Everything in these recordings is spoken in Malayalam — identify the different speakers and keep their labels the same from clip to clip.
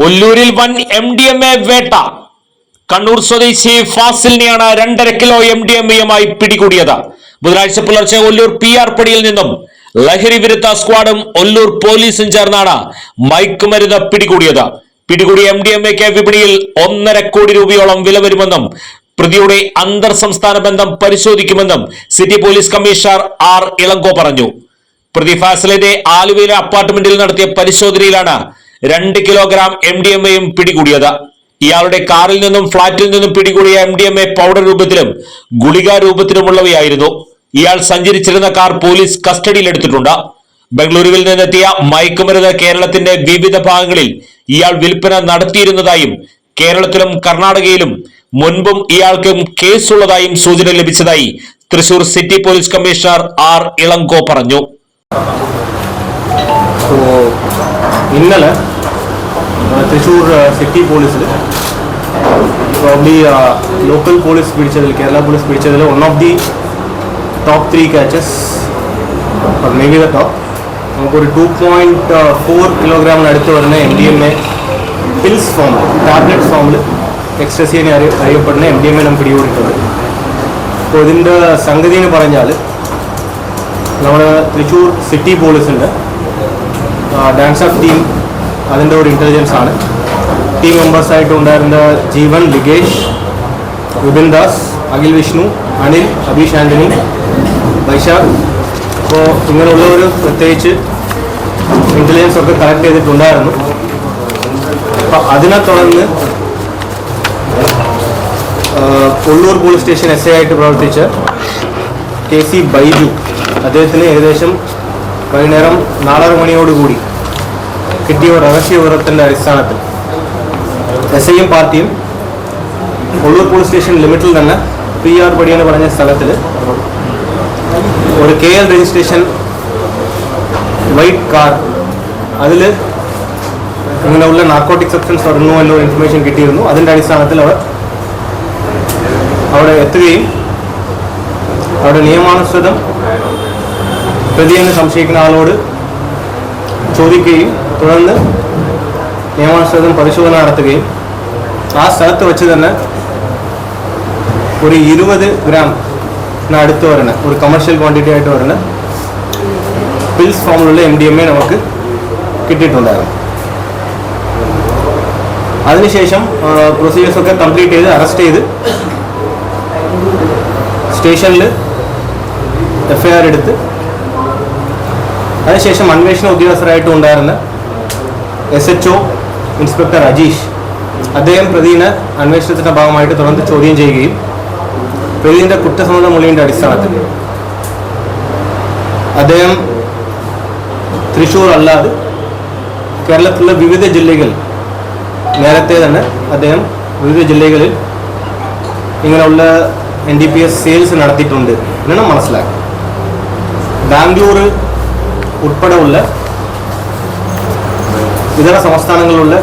Speaker 1: ഒല്ലൂരിൽ വൻ MDMA വേട്ട. കണ്ണൂർ സ്വദേശി ഫാസിലിനെയാണ് 2.5 കിലോ MDMAയുമായി പിടികൂടിയത്. ബുധനാഴ്ച പുലർച്ചെ ഒല്ലൂർ PR പടിയിൽ നിന്നും ലഹരി വിരുദ്ധ സ്ക്വാഡും ഒല്ലൂർ പോലീസും ചേർന്നാണ് മയക്കുമരുന്ന് പിടികൂടിയത്. പിടികൂടിയ MDMAക്ക് വിപണിയിൽ 1.5 കോടി രൂപയോളം വില വരുമെന്നും പ്രതിയുടെ അന്തർ സംസ്ഥാന ബന്ധം പരിശോധിക്കുമെന്നും city police commissioner R. Elango പറഞ്ഞു. പ്രതി ഫാസിലിന്റെ ആലുവയിലെ അപ്പാർട്ട്മെന്റിൽ നടത്തിയ പരിശോധനയിലാണ് 2 കിലോഗ്രാം MDMAയും പിടികൂടിയത്. ഇയാളുടെ കാറിൽ നിന്നും ഫ്ളാറ്റിൽ നിന്നും പിടികൂടിയ MDMA പൗഡർ രൂപത്തിലും ഗുളിക രൂപത്തിലുമുള്ളവയായിരുന്നു. ഇയാൾ സഞ്ചരിച്ചിരുന്ന കാർ പോലീസ് കസ്റ്റഡിയിലെടുത്തിട്ടുണ്ട്. ബംഗളൂരുവിൽ നിന്നെത്തിയ മയക്കുമരുന്ന് കേരളത്തിന്റെ വിവിധ ഭാഗങ്ങളിൽ ഇയാൾ വിൽപ്പന നടത്തിയിരുന്നതായും കേരളത്തിലും കർണാടകയിലും മുൻപും ഇയാൾക്കും കേസുള്ളതായും സൂചന ലഭിച്ചതായി Thrissur city police commissioner R. Elango പറഞ്ഞു.
Speaker 2: ഇന്നലെ തൃശൂർ സിറ്റി പോലീസിൽ പ്രോബ്ലി ലോക്കൽ പോലീസ് പിടിച്ചതിൽ കേരള പോലീസ് പിടിച്ചതിൽ one of the top 3 catches may be the top നമുക്കൊരു 2.4 കിലോഗ്രാമിനടുത്ത് വരുന്ന MDMA പിൽസ് ഫോമിൽ ടാബ്ലറ്റ് ഫോമിൽ എക്സ്റ്റസി എന്ന് അറിയപ്പെടുന്ന MDMA നമ്മൾ പിടികൂടിയിട്ടുണ്ട്. അപ്പോൾ ഇതിൻ്റെ സംഗതി എന്ന് പറഞ്ഞാൽ നമ്മുടെ തൃശ്ശൂർ സിറ്റി പോലീസിൻ്റെ ഡാൻസ് ഓഫ് ടീം അതിൻ്റെ ഒരു ഇൻ്റലിജൻസ് ആണ്. ടീം മെമ്പേഴ്സായിട്ട് ഉണ്ടായിരുന്ന ജീവൻ, ലിഗേഷ്, വിപിൻ ദാസ്, അഖിൽ വിഷ്ണു, അനിൽ, അബീഷ് ആൻ്റണി, വൈശാഖ്. അപ്പോൾ ഇങ്ങനെയുള്ളവർ പ്രത്യേകിച്ച് ഇൻ്റലിജൻസ് ഒക്കെ കളക്ട് ചെയ്തിട്ടുണ്ടായിരുന്നു. അപ്പോൾ അതിനെ തുടർന്ന് കൊള്ളൂർ പോലീസ് സ്റ്റേഷൻ SI ആയിട്ട് പ്രവർത്തിച്ച KC ബൈജു അദ്ദേഹത്തിന് ഏകദേശം വൈകുന്നേരം 4:30 മണിയോടുകൂടി കിട്ടിയ രഹസ്യ വിവരത്തിൻ്റെ അടിസ്ഥാനത്തിൽ SIയും പാർട്ടിയും കൊള്ളൂർ പോലീസ് സ്റ്റേഷൻ ലിമിറ്റിൽ തന്നെ PR പടി എന്ന് പറഞ്ഞ സ്ഥലത്തിൽ ഒരു KL രജിസ്ട്രേഷൻ വൈറ്റ് കാർ അതിൽ ഇങ്ങനെയുള്ള നാർക്കോട്ടിക് സബ്സ്റ്റൻസ് വരുന്നുവല്ലോ ഇൻഫർമേഷൻ കിട്ടിയിരുന്നു. അതിൻ്റെ അടിസ്ഥാനത്തിൽ അവർ അവിടെ എത്തുകയും അവിടെ നിയമാനുസൃതം പ്രതിയെന്ന് സംശയിക്കുന്ന ആളോട് ചോദിക്കുകയും തുടർന്ന് നിയമാനുസൃതം പരിശോധന നടത്തുകയും ആ സ്ഥലത്ത് വെച്ച് തന്നെ ഒരു 20 ഗ്രാമിനടുത്ത് വരുന്ന ഒരു കമേഴ്ഷ്യൽ ക്വാണ്ടിറ്റി ആയിട്ട് വരുന്ന പിൽസ് ഫോമിലുള്ള MDMA നമുക്ക് കിട്ടിയിട്ടുണ്ടായിരുന്നു. അതിനുശേഷം പ്രൊസീജിയേഴ്സൊക്കെ കംപ്ലീറ്റ് ചെയ്ത് അറസ്റ്റ് ചെയ്ത് സ്റ്റേഷനിൽ FIR എടുത്ത് അതിനുശേഷം അന്വേഷണ ഉദ്യോഗസ്ഥരായിട്ട് ഉണ്ടായിരുന്ന SHO ഇൻസ്പെക്ടർ അജീഷ് അദ്ദേഹം പ്രതിനെ അന്വേഷണത്തിൻ്റെ ഭാഗമായിട്ട് തുടർന്ന് ചോദ്യം ചെയ്യുകയും പ്രതിൻ്റെ കുറ്റസമ്മത മൊഴിയുടെ അടിസ്ഥാനത്തിൽ അദ്ദേഹം തൃശ്ശൂർ അല്ലാതെ കേരളത്തിലെ വിവിധ ജില്ലകളിൽ നേരത്തെ തന്നെ അദ്ദേഹം വിവിധ ജില്ലകളിൽ ഇങ്ങനെയുള്ള NDPS സെയിൽസ് നടത്തിയിട്ടുണ്ട് എന്നാണ് മനസ്സിലാക്കി. ബാംഗ്ലൂർ ഉൾപ്പെടെ ഉള്ള ഇതര സംസ്ഥാനങ്ങളിലുള്ള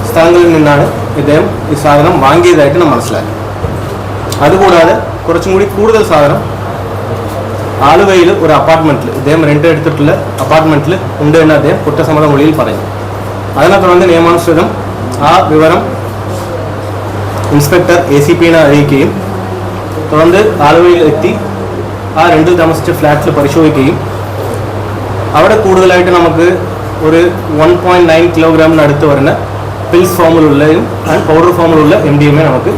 Speaker 2: സ്ഥലങ്ങളിൽ നിന്നാണ് ഇദ്ദേഹം ഈ സാധനം വാങ്ങിയതായിട്ട് നാം മനസ്സിലാക്കി. അതുകൂടാതെ കുറച്ചും കൂടി കൂടുതൽ സാധനം ആലുവയിൽ ഒരു അപ്പാർട്ട്മെൻറ്റിൽ ഇദ്ദേഹം റെൻ്റ് എടുത്തിട്ടുള്ള അപ്പാർട്ട്മെൻറ്റിൽ ഉണ്ട് എന്ന് അദ്ദേഹം കുറ്റസമ്മത മൊഴിയിൽ പറഞ്ഞു. അതിനെ തുടർന്ന് നിയമാനുസൃതം ആ വിവരം ഇൻസ്പെക്ടർ ACPനെ അറിയിക്കുകയും തുടർന്ന് ആലുവയിൽ എത്തി ആ റെൻ്റിൽ താമസിച്ച ഫ്ലാറ്റിൽ പരിശോധിക്കുകയും അവിടെ കൂടുതലായിട്ട് നമുക്ക് ഒരു 1.9 കിലോഗ്രാമിനടുത്ത് വരുന്ന പിൽസ് ഫോമിലുള്ളതും ആൻഡ് പൗഡർ ഫോമിലുള്ള MDMA നമുക്ക്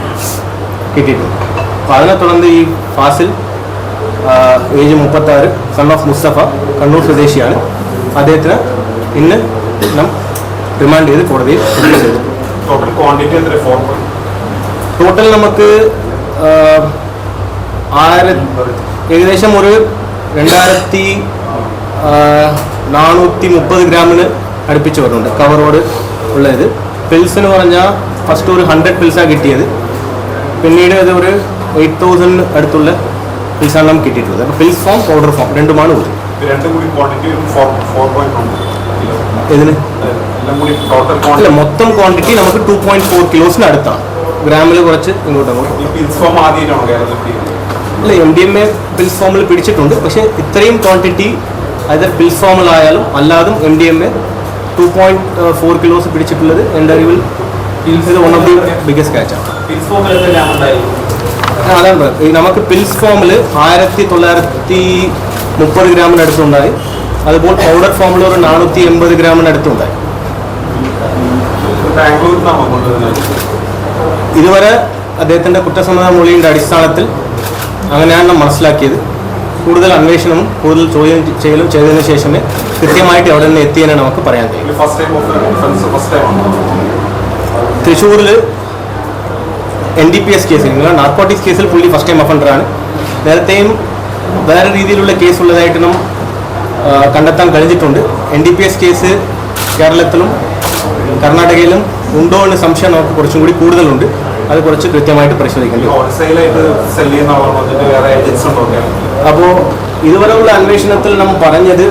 Speaker 2: കിട്ടിയിട്ടുണ്ട്. അപ്പോൾ അതിനെ തുടർന്ന് ഈ Fazil age 36, son of Mustafa, Kannur സ്വദേശിയാണ്. അദ്ദേഹത്തിന് ഇന്ന് നാം റിമാൻഡ് ചെയ്ത് കോടതിയിൽ ചെയ്തു. ടോട്ടൽ നമുക്ക് ഏകദേശം ഒരു 2430 ഗ്രാമിന് അടുപ്പിച്ച് വരുന്നുണ്ട് കവറോട് ഉള്ളത്. പിൽസിന് പറഞ്ഞാൽ ഫസ്റ്റ് ഒരു 100 പിൽസാണ് കിട്ടിയത്. പിന്നീട് അത് ഒരു 8000 അടുത്തുള്ള പിൽസാണ് നമുക്ക് കിട്ടിയിട്ടുള്ളത്. അപ്പോൾ പിൽസ് ഫോം, പൗഡർ ഫോം രണ്ടുമാണ് ഉള്ളത്. ഇതിന് അല്ല, മൊത്തം ക്വാണ്ടിറ്റി നമുക്ക് 2.4 കിലോസിന് അടുത്താണ്. ഗ്രാമിൽ കുറച്ച് ഇങ്ങോട്ടങ്ങോട്ട്. അല്ല, MDMA പിൽസ് ഫോമിൽ പിടിച്ചിട്ടുണ്ട്. പക്ഷേ ഇത്രയും ക്വാണ്ടിറ്റി അത് പിൽസ് ഫോമിലായാലും അല്ലാതും MDMA 2.4 kilos പിടിച്ചിട്ടുള്ളത് എൻ്റെ അറിവിൽ ഇത് വൺ ഓഫ് ദി ബിഗസ്റ്റ് ക്യാച്ചാണ്. അതാണ് ഈ നമുക്ക് പിൽസ് ഫോമിൽ 1930 ഗ്രാമിനടുത്തുണ്ടായി. അതുപോലെ പൗഡർ ഫോമിൽ ഒരു 480 ഗ്രാമിനടുത്തുണ്ടായി. ഇതുവരെ അദ്ദേഹത്തിൻ്റെ കുറ്റസമ്മത മൊഴിയുടെ അടിസ്ഥാനത്തിൽ അങ്ങനെയാണ് നാം മനസ്സിലാക്കിയത്. കൂടുതൽ അന്വേഷണവും കൂടുതൽ ചോദ്യം ചെയ്യലും ചെയ്തതിനു ശേഷമേ കൃത്യമായിട്ട് എവിടെ നിന്ന് എത്തിയെന്ന് നമുക്ക് പറയാൻ കഴിയും. തൃശ്ശൂരിൽ NDPS കേസിൽ നാർക്കോട്ടിക്സ് കേസിൽ പുള്ളി ഫസ്റ്റ് ടൈം ഒഫൻഡറാണ്. നേരത്തെയും വേറെ രീതിയിലുള്ള കേസ് ഉള്ളതായിട്ട് നാം കണ്ടെത്താൻ കഴിഞ്ഞിട്ടുണ്ട്. NDPS കേസ് കേരളത്തിലും കർണാടകയിലും ഉണ്ടോ എന്ന് സംശയം നമുക്ക് കുറച്ചും കൂടി കൂടുതലുണ്ട്. അത് കുറച്ച് കൃത്യമായിട്ട് പരിശോധിക്കേണ്ടി. അപ്പോൾ ഇതുവരെയുള്ള അന്വേഷണത്തിൽ നാം പറഞ്ഞത്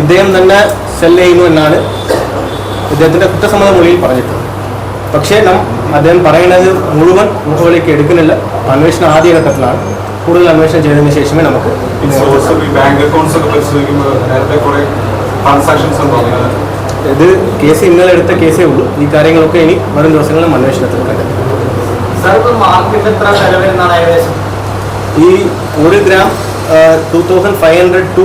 Speaker 2: ഇദ്ദേഹം തന്നെ സെൽ ചെയ്യുന്നു എന്നാണ് ഇദ്ദേഹത്തിൻ്റെ കുറ്റസമ്മത മൊഴിയിൽ പറഞ്ഞിട്ടുള്ളത്. പക്ഷേ നാം അദ്ദേഹം പറയുന്നത് മുഴുവൻ മുഖവിലേക്ക് എടുക്കുന്നില്ല. അന്വേഷണം ആദ്യ ഘട്ടത്തിലാണ്. കൂടുതൽ അന്വേഷണം ചെയ്തതിനു ശേഷമേ നമുക്ക് ഇത് കേസ് ഇന്നലെ എടുത്ത കേസേ ഉള്ളൂ. ഈ കാര്യങ്ങളൊക്കെ ഇനി വരും ദിവസങ്ങളിലും അന്വേഷണത്തിൽ കണ്ടെത്തും. ഈ 1 ഗ്രാം 2500 to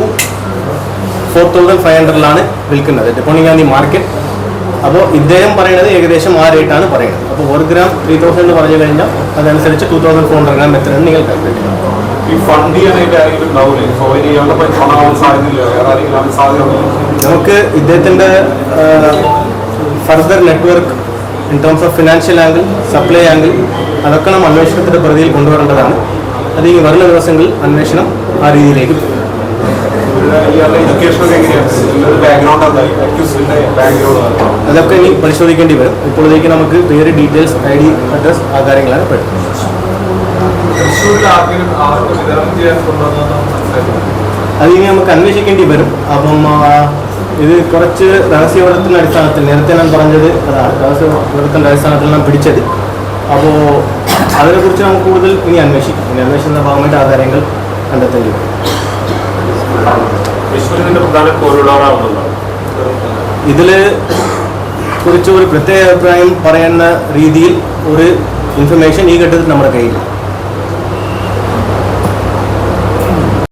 Speaker 2: 4500 വിൽക്കുന്നത് ഡിപ്പെൻഡിങ് ഓൺ ദി മാർക്കറ്റ്. അപ്പോൾ ഇദ്ദേഹം പറയുന്നത് ഏകദേശം ആ റേറ്റാണ് പറയുന്നത്. അപ്പോൾ 1 ഗ്രാം 3000 എന്ന് പറഞ്ഞു കഴിഞ്ഞാൽ അതനുസരിച്ച് 2400 ഗ്രാം എത്രയാണ് നിങ്ങൾ കാൽക്കുലേറ്റ് ചെയ്യണം. നമുക്ക് ഇദ്ദേഹത്തിൻ്റെ further network in terms of financial angle, supply angle, അതൊക്കെ നാം അന്വേഷണത്തിൻ്റെ പരിധിയിൽ കൊണ്ടുവരേണ്ടതാണ്. അത് ഈ വരുന്ന ദിവസങ്ങളിൽ അന്വേഷണം ആ രീതിയിലേക്ക് പോകും. അതൊക്കെ ഇനി പരിശോധിക്കേണ്ടി വരും. ഇപ്പോഴത്തേക്ക് നമുക്ക് പേര്, ഡീറ്റെയിൽസ്, ID, അഡ്രസ്, ആ കാര്യങ്ങളാണ് പെടുന്നത്. അത് ഇനി നമുക്ക് അന്വേഷിക്കേണ്ടി വരും. അപ്പം ഇത് കുറച്ച് രഹസ്യവിവരത്തിൻ്റെ അടിസ്ഥാനത്തിൽ നേരത്തെ ഞാൻ പറഞ്ഞത് അതാണ്, രഹസ്യവിവരത്തിൻ്റെ അടിസ്ഥാനത്തിൽ നാം പിടിച്ചത്. അപ്പോൾ അതിനെക്കുറിച്ച് നമുക്ക് കൂടുതൽ ഇനി അന്വേഷിക്കും. ഇനി അന്വേഷണത്തിൻ്റെ ഭാഗമായിട്ട് ആ കാര്യങ്ങൾ കണ്ടെത്തേണ്ടി വരും. ഇതിൽ കുറിച്ച് ഒരു പ്രത്യേക അഭിപ്രായം പറയുന്ന രീതിയിൽ ഒരു ഇൻഫർമേഷൻ ഈ ഘട്ടത്തിൽ നമ്മുടെ കയ്യിലാണ്.